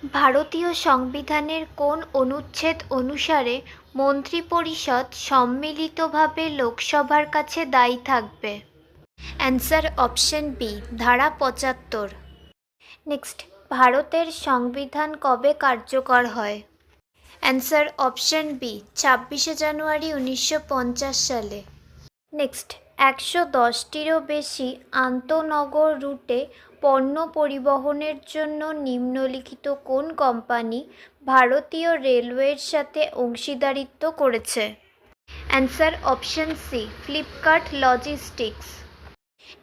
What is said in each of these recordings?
ভারতীয় সংবিধানের কোন অনুচ্ছেদ অনুসারে মন্ত্রিপরিষদ সম্মিলিতভাবে লোকসভার কাছে দায়ী থাকবে? অ্যান্সার অপশন বি, ধারা ৭৫। নেক্সট, ভারতের সংবিধান কবে কার্যকর হয়? অ্যান্সার অপশন বি, ২৬শে জানুয়ারি ১৯৫০ সালে। নেক্সট, ১১০টিরও বেশি আন্তঃনগর রুটে পণ্য পরিবহনের জন্য নিম্নলিখিত কোন কোম্পানি ভারতীয় রেলওয়ের সাথে অংশীদারিত্ব করেছে? Answer option C, Flipkart logistics.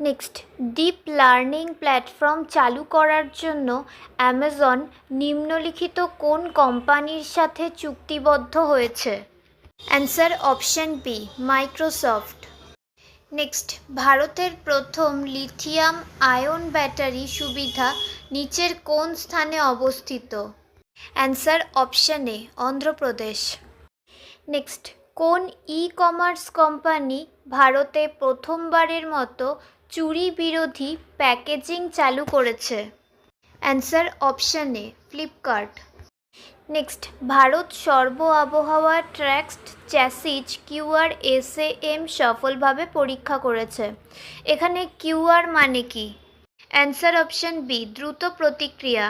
Next, deep learning platform চালু করার জন্য অ্যামাজন নিম্নলিখিত কোন কোম্পানির সাথে চুক্তিবদ্ধ হয়েছে? Answer option B, Microsoft. Next, ভারতের প্রথম লিথিয়াম আয়ন ব্যাটারি সুবিধা নিচের কোন স্থানে অবস্থিত? Answer option A, Andhra Pradesh. Next, কোন ই কমার্স কোম্পানি ভারতে প্রথমবারের মতো চুরি বিরোধী প্যাকেজিং চালু করেছে? Answer option A, Flipkart. Next, Bharat সর্ব আবহাওয়া ট্র্যাক্সড চ্যাসিজ QRSAM সফলভাবে পরীক্ষা করেছে। এখানে QR মানে কি? অ্যান্সার অপশন বি, দ্রুত প্রতিক্রিয়া।